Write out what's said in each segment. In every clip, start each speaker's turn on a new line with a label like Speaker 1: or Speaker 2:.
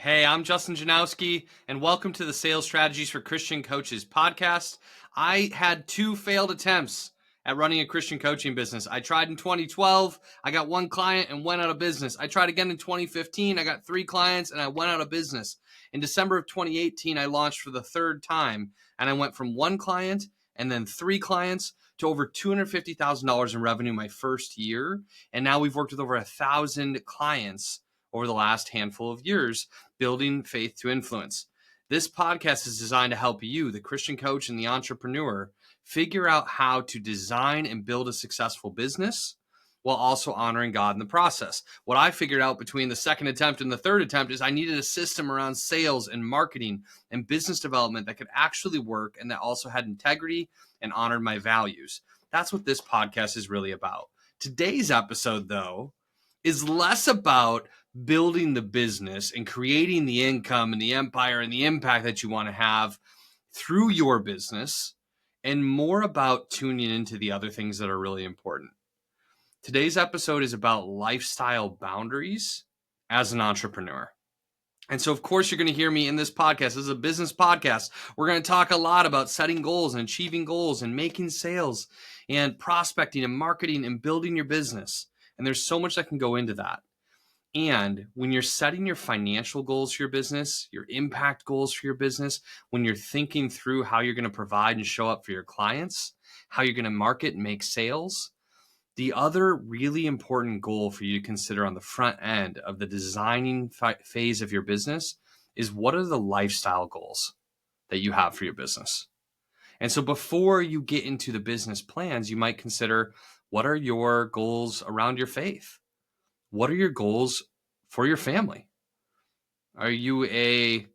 Speaker 1: Hey, I'm Justin Janowski, and welcome to the Sales Strategies for Christian Coaches podcast. I had 2 failed attempts at running a Christian coaching business. I tried in 2012. I got 1 client and went out of business. I tried again in 2015. I got 3 clients and I went out of business. In December of 2018, I launched for the 3rd time, and I went from 1 client and then 3 clients to over $250,000 in revenue my first year. And now we've worked with over 1,000 clients over the last handful of years, building faith to influence. This podcast is designed to help you, the Christian coach and the entrepreneur, figure out how to design and build a successful business while also honoring God in the process. What I figured out between the 2nd attempt and the 3rd attempt is I needed a system around sales and marketing and business development that could actually work and that also had integrity and honored my values. That's what this podcast is really about. Today's episode, though, is less about building the business and creating the income and the empire and the impact that you want to have through your business, and more about tuning into the other things that are really important. Today's episode is about lifestyle boundaries as an entrepreneur. And so, of course, you're going to hear me in this podcast. This is a business podcast. We're going to talk a lot about setting goals and achieving goals and making sales and prospecting and marketing and building your business. And there's so much that can go into that. And when you're setting your financial goals for your business, your impact goals for your business, when you're thinking through how you're going to provide and show up for your clients, how you're going to market and make sales, the other really important goal for you to consider on the front end of the designing phase of your business is, what are the lifestyle goals that you have for your business? And so before you get into the business plans, you might consider, what are your goals around your faith? What are your goals for your family? Are you a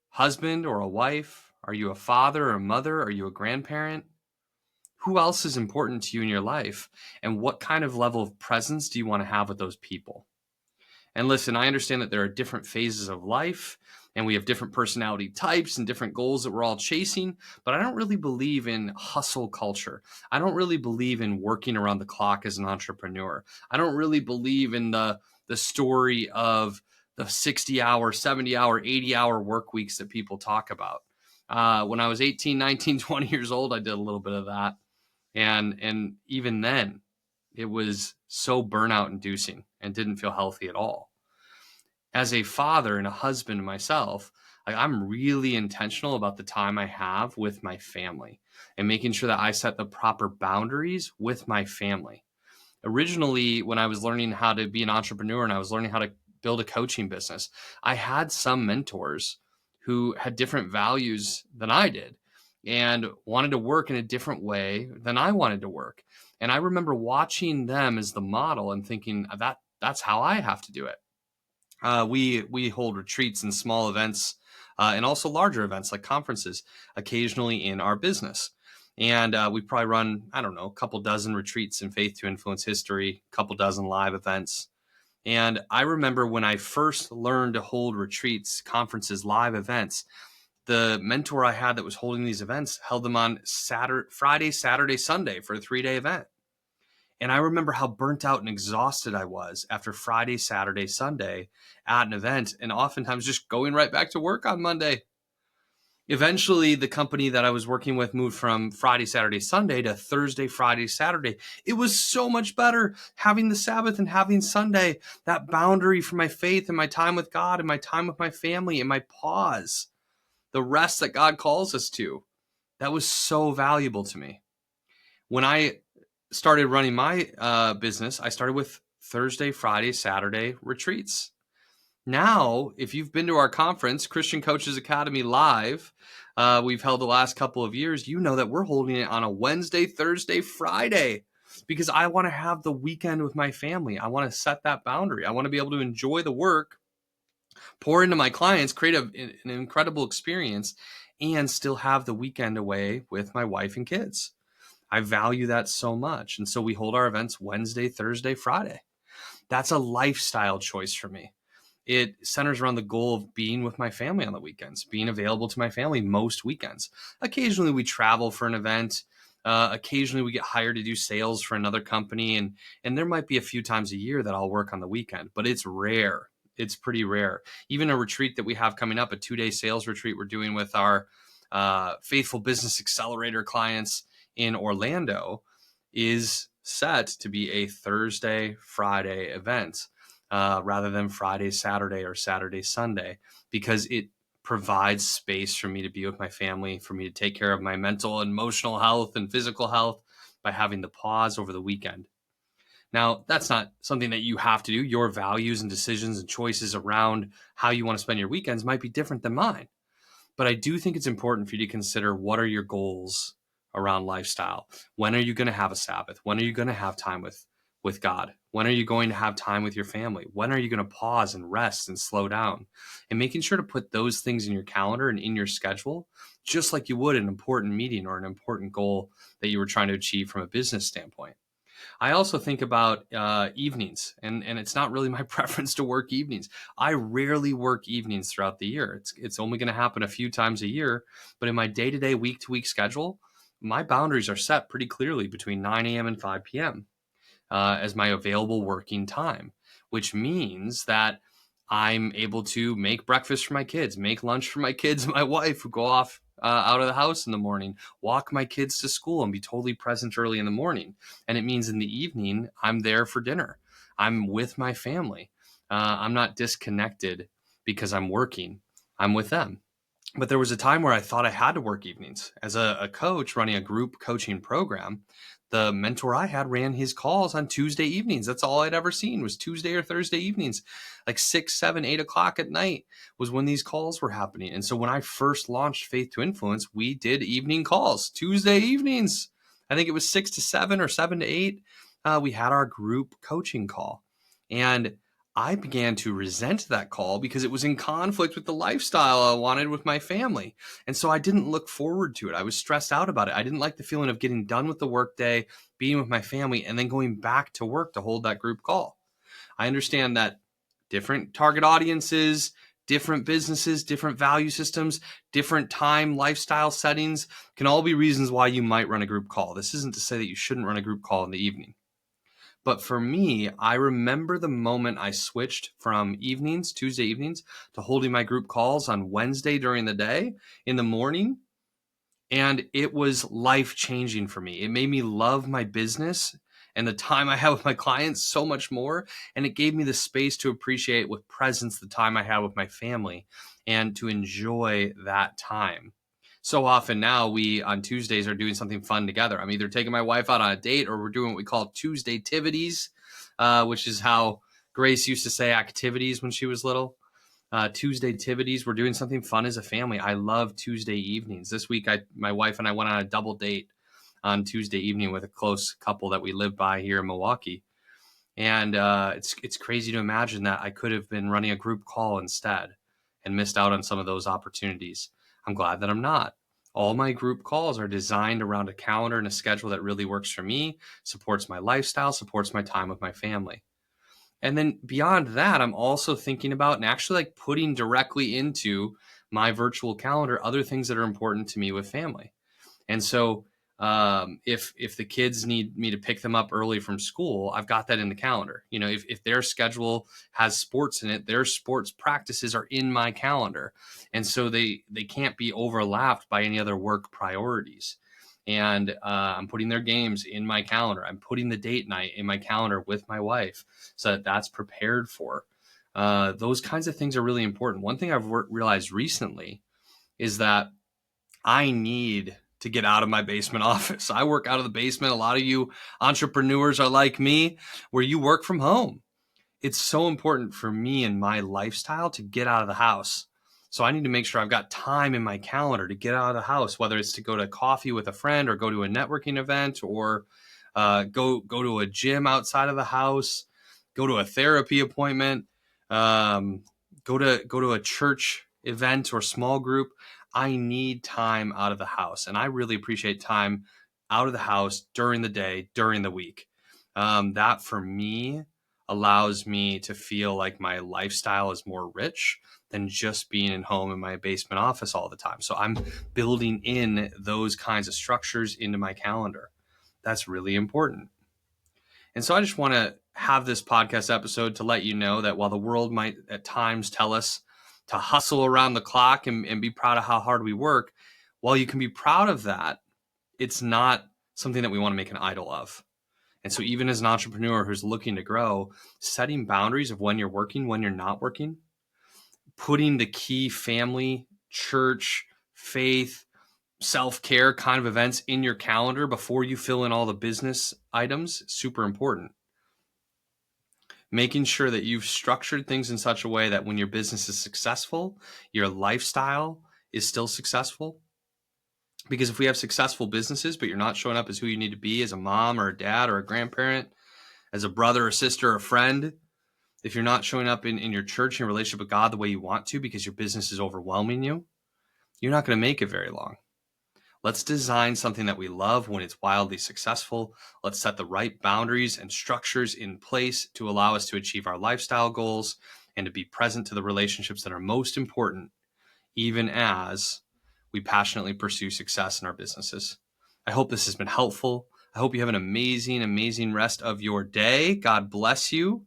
Speaker 1: husband or a wife? Are you a father or a mother? Are you a grandparent? Who else is important to you in your life? And what kind of level of presence do you want to have with those people? And listen, I understand that there are different phases of life and we have different personality types and different goals that we're all chasing, but I don't really believe in hustle culture. I don't really believe in working around the clock as an entrepreneur. I don't really believe in the story of the 60-hour, 70-hour, 80-hour work weeks that people talk about. When I was 18, 19, 20 years old, I did a little bit of that. And even then, it was so burnout inducing and didn't feel healthy at all. As a father and a husband myself, I'm really intentional about the time I have with my family and making sure that I set the proper boundaries with my family. Originally, when I was learning how to be an entrepreneur and I was learning how to build a coaching business, I had some mentors who had different values than I did and wanted to work in a different way than I wanted to work. And I remember watching them as the model and thinking, that's how I have to do it. We hold retreats and small events and also larger events like conferences occasionally in our business. And we probably run, a couple dozen retreats in faith to influence history, a couple dozen live events. And I remember when I first learned to hold retreats, conferences, live events, the mentor I had that was holding these events held them on Friday, Saturday, Sunday for a 3-day event. And I remember how burnt out and exhausted I was after Friday, Saturday, Sunday at an event, and oftentimes just going right back to work on Monday. Eventually, the company that I was working with moved from Friday, Saturday, Sunday to Thursday, Friday, Saturday. It was so much better having the Sabbath and having Sunday, that boundary for my faith and my time with God and my time with my family and my pause, the rest that God calls us to. That was so valuable to me. When I started running my business, I started with Thursday, Friday, Saturday retreats. Now, if you've been to our conference, Christian Coaches Academy Live, we've held the last couple of years, you know that we're holding it on a Wednesday, Thursday, Friday, because I want to have the weekend with my family. I want to set that boundary. I want to be able to enjoy the work, pour into my clients, create an incredible experience, and still have the weekend away with my wife and kids. I value that so much. And so we hold our events Wednesday, Thursday, Friday. That's a lifestyle choice for me. It centers around the goal of being with my family on the weekends, being available to my family most weekends. Occasionally we travel for an event. Occasionally we get hired to do sales for another company. And there might be a few times a year that I'll work on the weekend, but it's rare it's pretty rare. Even a retreat that we have coming up, a 2-day sales retreat we're doing with our Faithful Business Accelerator clients in Orlando, is set to be a Thursday, Friday event rather than Friday, Saturday, or Saturday, Sunday, because it provides space for me to be with my family, for me to take care of my mental and emotional health and physical health by having the pause over the weekend. Now, that's not something that you have to do. Your values and decisions and choices around how you want to spend your weekends might be different than mine. But I do think it's important for you to consider, what are your goals around lifestyle? When are you going to have a Sabbath? When are you going to have time with God? When are you going to have time with your family? When are you going to pause and rest and slow down? And making sure to put those things in your calendar and in your schedule, just like you would an important meeting or an important goal that you were trying to achieve from a business standpoint. I also think about evenings, and it's not really my preference to work evenings. I rarely work evenings throughout the year. It's only going to happen a few times a year, but in my day-to-day, week-to-week schedule, my boundaries are set pretty clearly between 9 a.m. and 5 p.m. As my available working time, which means that I'm able to make breakfast for my kids, make lunch for my kids and my wife who go off out of the house in the morning, walk my kids to school, and be totally present early in the morning. And it means in the evening, I'm there for dinner. I'm with my family. I'm not disconnected because I'm working. I'm with them. But there was a time where I thought I had to work evenings. As a coach running a group coaching program, the mentor I had ran his calls on Tuesday evenings. That's all I'd ever seen, was Tuesday or Thursday evenings, like 6, 7, 8 o'clock at night was when these calls were happening. And so when I first launched Faith to Influence, we did evening calls, Tuesday evenings. I think it was 6 to 7 or 7 to 8. We had our group coaching call. And I began to resent that call because it was in conflict with the lifestyle I wanted with my family. And so I didn't look forward to it. I was stressed out about it. I didn't like the feeling of getting done with the workday, being with my family, and then going back to work to hold that group call. I understand that different target audiences, different businesses, different value systems, different time, lifestyle settings can all be reasons why you might run a group call. This isn't to say that you shouldn't run a group call in the evening. But for me, I remember the moment I switched from evenings, Tuesday evenings, to holding my group calls on Wednesday during the day in the morning. And it was life-changing for me. It made me love my business and the time I have with my clients so much more. And it gave me the space to appreciate with presence the time I had with my family and to enjoy that time. So often now we on Tuesdays are doing something fun together. I'm either taking my wife out on a date or we're doing what we call Tuesday-tivities, which is how Grace used to say activities when she was little. Tuesday-tivities, we're doing something fun as a family. I love Tuesday evenings. This week, my wife and I went on a double date on Tuesday evening with a close couple that we live by here in Milwaukee. And it's crazy to imagine that I could have been running a group call instead and missed out on some of those opportunities. I'm glad that I'm not. All my group calls are designed around a calendar and a schedule that really works for me, supports my lifestyle, supports my time with my family. And then beyond that, I'm also thinking about and actually like putting directly into my virtual calendar other things that are important to me with family. And so if the kids need me to pick them up early from school, I've got that in the calendar. You know, if their schedule has sports in it, their sports practices are in my calendar. And so they can't be overlapped by any other work priorities. And I'm putting their games in my calendar. I'm putting the date night in my calendar with my wife so that that's prepared for. Those kinds of things are really important. One thing I've realized recently is that I need to get out of my basement office. I work out of the basement. A lot of you entrepreneurs are like me, where you work from home. It's so important for me and my lifestyle to get out of the house. So I need to make sure I've got time in my calendar to get out of the house, whether it's to go to coffee with a friend or go to a networking event or go to a gym outside of the house, go to a therapy appointment, go to a church event or small group. I need time out of the house, and I really appreciate time out of the house during the day, during the week. That for me allows me to feel like my lifestyle is more rich than just being at home in my basement office all the time. So I'm building in those kinds of structures into my calendar. That's really important. And so I just want to have this podcast episode to let you know that while the world might at times tell us to hustle around the clock and be proud of how hard we work, while you can be proud of that, it's not something that we want to make an idol of. And so even as an entrepreneur who's looking to grow, setting boundaries of when you're working, when you're not working, putting the key family, church, faith, self-care kind of events in your calendar before you fill in all the business items, super important. Making sure that you've structured things in such a way that when your business is successful, your lifestyle is still successful. Because if we have successful businesses, but you're not showing up as who you need to be as a mom or a dad or a grandparent, as a brother or sister or a friend, if you're not showing up in your church and your relationship with God the way you want to because your business is overwhelming you, you're not going to make it very long. Let's design something that we love when it's wildly successful. Let's set the right boundaries and structures in place to allow us to achieve our lifestyle goals and to be present to the relationships that are most important, even as we passionately pursue success in our businesses. I hope this has been helpful. I hope you have an amazing, amazing rest of your day. God bless you.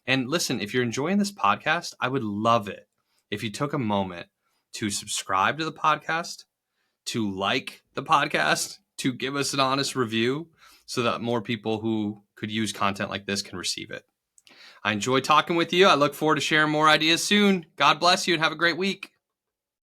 Speaker 1: And listen, if you're enjoying this podcast, I would love it if you took a moment to subscribe to the podcast, to like the podcast, to give us an honest review so that more people who could use content like this can receive it. I enjoy talking with you. I look forward to sharing more ideas soon. God bless you and have a great week.